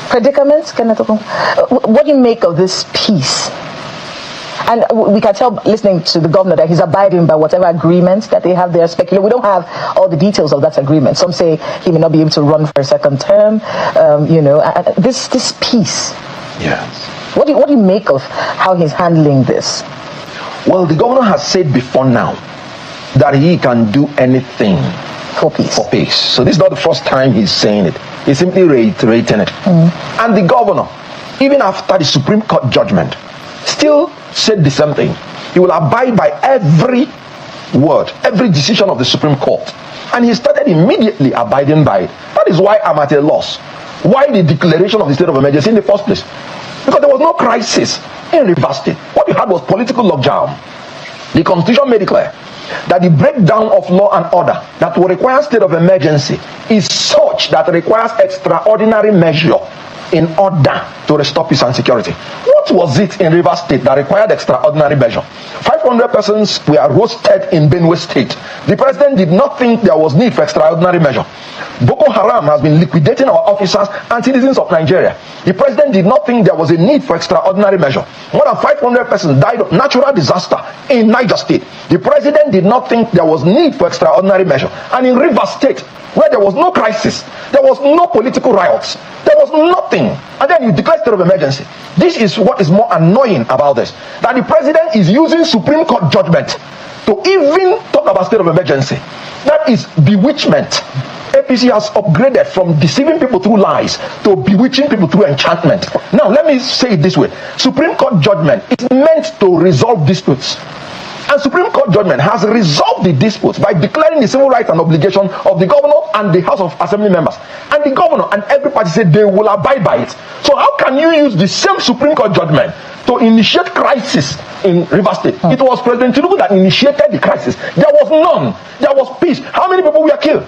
predicament? What do you make of this peace? And we can tell, listening to the governor, that he's abiding by whatever agreements that they have there. We don't have all the details of that agreement. Some say he may not be able to run for a second term. This peace. Yes. What do you make of how he's handling this? Well, the governor has said before now that he can do anything for peace. So this is not the first time he's saying it. He's simply reiterating it. And the governor, even after the Supreme Court judgment, still said the same thing. He will abide by every word, every decision of the Supreme Court. And he started immediately abiding by it. That is why I'm at a loss. Why the declaration of the state of emergency in the first place? Because there was no crisis in Rivers State. What you had was political lockdown. The Constitution made it clear that the breakdown of law and order that will require state of emergency is such that requires extraordinary measure in order to restore peace and security. What was it in Rivers State that required extraordinary measure? 500 persons were roasted in Benue State. The president did not think there was need for extraordinary measure. Boko Haram has been liquidating our officers and citizens of Nigeria. The president did not think there was a need for extraordinary measure. More than 500 persons died of natural disaster in Niger State. The president did not think there was need for extraordinary measure. And in Rivers State, where there was no crisis, there was no political riots, there was nothing, and then you declare state of emergency. This is what is more annoying about this, that the president is using Supreme Court judgment to even talk about state of emergency. That is bewitchment. APC has upgraded from deceiving people through lies to bewitching people through enchantment. Now let me say it this way: Supreme Court judgment is meant to resolve disputes. And Supreme Court judgment has resolved the disputes by declaring the civil rights and obligation of the governor and the House of Assembly members. And the governor and every party said they will abide by it. So how can you use the same Supreme Court judgment to initiate crisis in Rivers State? It was President Tinubu that initiated the crisis. There was none. There was peace. How many people were killed?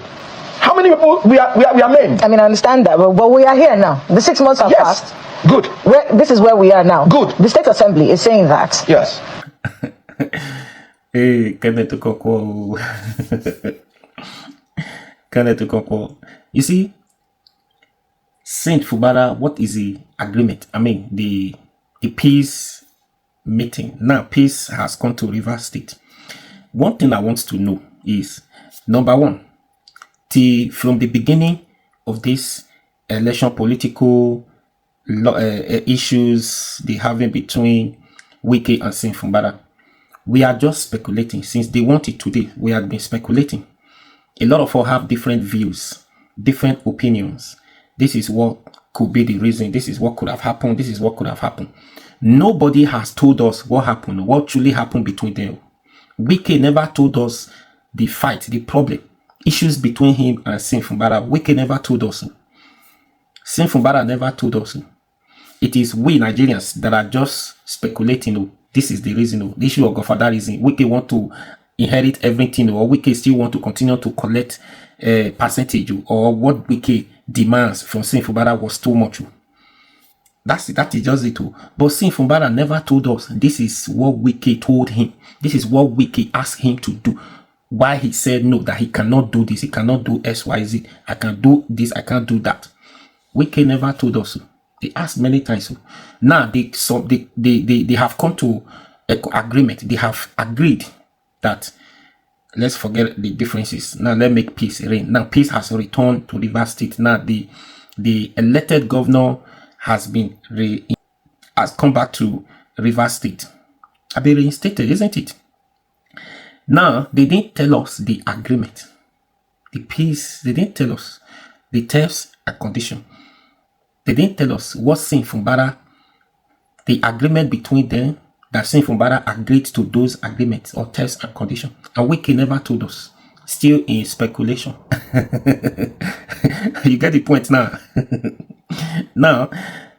How many people we are maimed? I mean, I understand that, but we are here now. The 6 months have passed. Good. This is where we are now. Good. The State Assembly is saying that. Yes. Hey, Kenneth Kokwo. Kenneth Kokwo. You see, Saint Fubara, what is the agreement? I mean, the peace meeting. Now, peace has come to Rivers State. One thing I want to know is, number one, from the beginning of this election, political issues they having between Wike and Saint Fubara, we are just speculating. Since they want it today, we have been speculating. A lot of us have different views, different opinions. This is what could be the reason. This is what could have happened. This is what could have happened. Nobody has told us what happened, what truly happened between them. Wike never told us the fight, the problem, issues between him and Saint Fubara. Wike never told us. Saint Fubara never told us. It is we Nigerians that are just speculating. This is the reason, the issue of Godfather reason. Wike want to inherit everything, or Wike still want to continue to collect a percentage, or what Wike demands from Saint Fubara was too much. That is just it. But Saint Fubara never told us this is what Wike told him. This is what Wike asked him to do. Why he said no, that he cannot do this, he cannot do XYZ. I can do this, I can't do that. Wike never told us. They asked many times. Now they have come to an agreement. They have agreed that let's forget the differences. Now let's make peace reign. Now peace has returned to Rivers State. Now the elected governor has come back to Rivers State. Have been reinstated, isn't it? Now they didn't tell us the agreement, the peace. They didn't tell us the terms and condition. They didn't tell us what Saint Fubara, the agreement between them, that Saint Fubara agreed to those agreements or terms and conditions. And Wike never told us. Still in speculation. You get the point now. Now,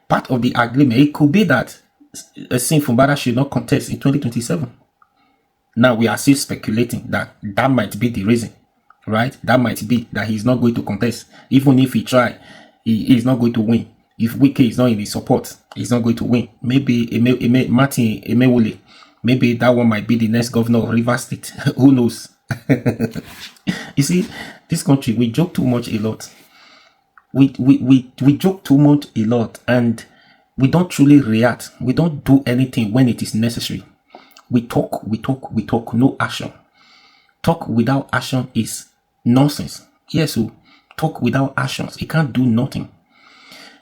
part of the agreement, it could be that Saint Fubara should not contest in 2027. Now we are still speculating that might be the reason, right? That might be that he's not going to contest. Even if he try, he is not going to win. If Wike is not in his support, he's not going to win. Maybe Martin Emewule, maybe that one might be the next governor of Rivers State. Who knows? You see, this country, we joke too much a lot. we joke too much a lot, and we don't truly react. We don't do anything when it is necessary. We talk, no action. Talk without action is nonsense. Yes, so talk without actions, it can't do nothing.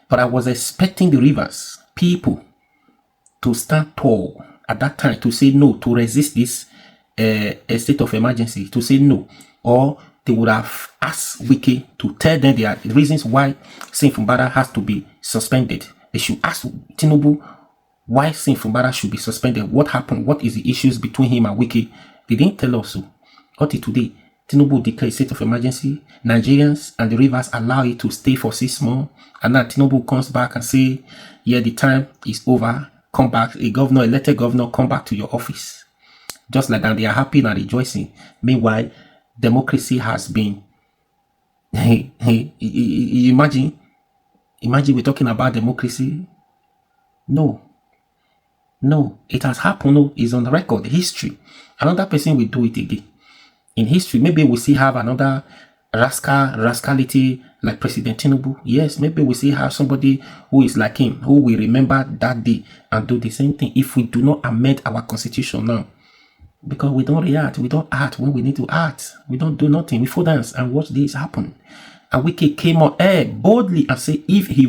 But I was expecting the rivers people to stand tall at that time, to say no, to resist this a state of emergency, to say no, or they would have asked Wike to tell them their reasons why Fubara has to be suspended. They should ask Tinubu why Fubara should be suspended. What happened? What is the issues between him and Wike? They didn't tell us so. Until today, Tinubu declared a state of emergency. Nigerians and the rivers allow it to stay for 6 months. And now Tinubu comes back and say, yeah, the time is over. Come back. A governor, elected governor, come back to your office. Just like that, they are happy and rejoicing. Meanwhile, democracy has been, imagine we're talking about democracy. No, it has happened. No, it's on the record, history. Another person will do it again. In history, maybe we still have another rascality like President Tinubu. Yes, maybe we still have somebody who is like him, who will remember that day and do the same thing if we do not amend our constitution now. Because we don't react, we don't act when we need to act. We don't do nothing. We fall dance and watch this happen. And Wike came on air boldly and say if he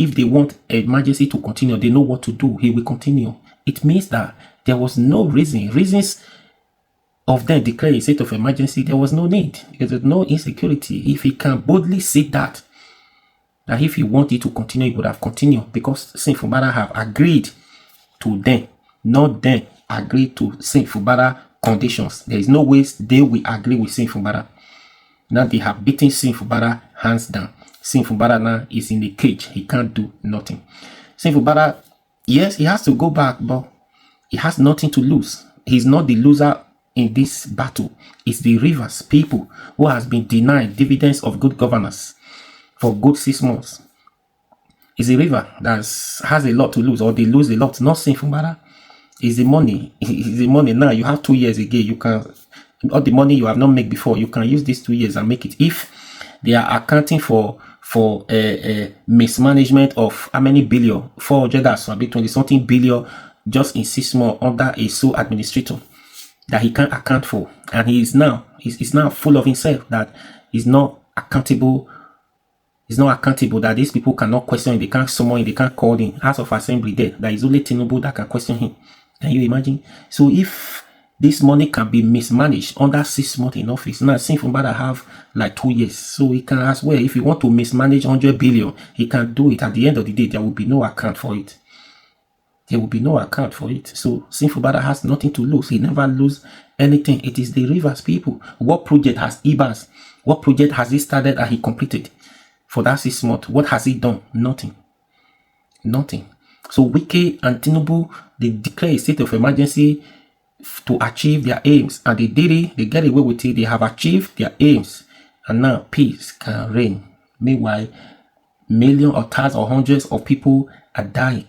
they want emergency to continue, they know what to do, he will continue. It means that there was no reasons of them declaring a state of emergency. There was no need. There was no insecurity. If he can boldly say that if he wanted to continue, he would have continued, because Fubara have agreed to them, not them agreed to Fubara conditions. There is no way they will agree with Fubara. Now they have beaten Fubara hands down. Fubara now is in the cage. He can't do nothing. Fubara, yes, he has to go back, but he has nothing to lose. He's not the loser in this battle. It's the rivers people who has been denied dividends of good governance for good 6 months. It's the river that has a lot to lose, or they lose a lot. Not Fubara. It's the money. It's the money. Now you have 2 years again. You can, all the money you have not made before, you can use these 2 years and make it. If they are accounting for mismanagement of how many billion, 420 something billion just in 6 months under a sole administrator that he can't account for, and he's now full of himself that he's not accountable. He's not accountable, that these people cannot question him, they can't summon him, they can't call him. House of Assembly there, that is only Tinubu that can question him. Can you imagine? So if this money can be mismanaged under 6 months in office, now Fubara have like 2 years, so he can as well, if he want to mismanage 100 billion, he can do it. At the end of the day, there will be no account for it. There will be no account for it. So Fubara has nothing to lose. He never lose anything. It is the rivers people. What project has Ibas? What project has he started and he completed for that 6 months? What has he done? Nothing. So Wike and Tinubu, they declare a state of emergency to achieve their aims, and they did it. They get away with it. They have achieved their aims, and now peace can reign. Meanwhile, millions or thousands or hundreds of people are dying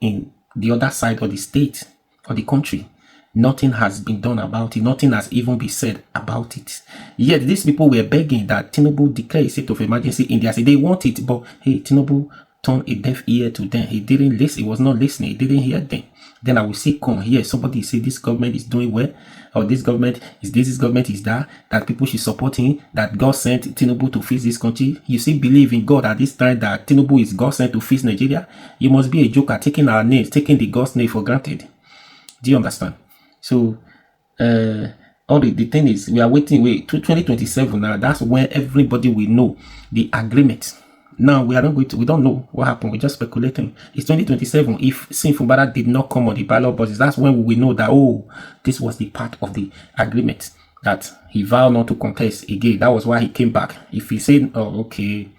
in the other side of the state or the country. Nothing has been done about it. Nothing has even been said about it. Yet these people were begging that Tinubu declare a state of emergency in their state. They want it, but hey, Tinubu turned a deaf ear to them. He didn't listen. He was not listening. He didn't hear them. Then I will see come here. Somebody say this government is doing well, or this government is that people should support him, that God sent Tinubu to fix this country. You still believe in God at this time that Tinubu is God sent to fix Nigeria? You must be a joker, taking our names, taking the God's name for granted. Do you understand? So all the thing is, we are waiting to 2027 now. That's when everybody will know the agreement. Now we don't know what happened. We're just speculating. It's 2027. If Fubara did not come on the ballot boxes, that's when we will know that, oh, this was the part of the agreement that he vowed not to contest again. That was why he came back. If he said, oh, okay,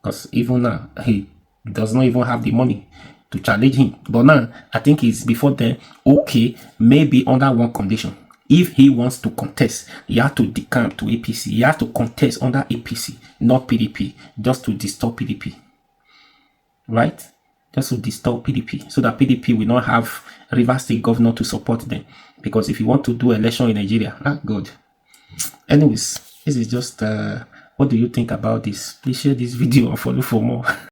because even now he does not even have the money to challenge him. But now I think it's before then, okay, maybe under one condition. If he wants to contest, he has to decamp to APC. He has to contest under APC, not PDP, just to disturb PDP. Right? Just to disturb PDP, so that PDP will not have Rivers State governor to support them. Because if you want to do election in Nigeria, good. Anyways, this is just What do you think about this? Please share this video and follow for more.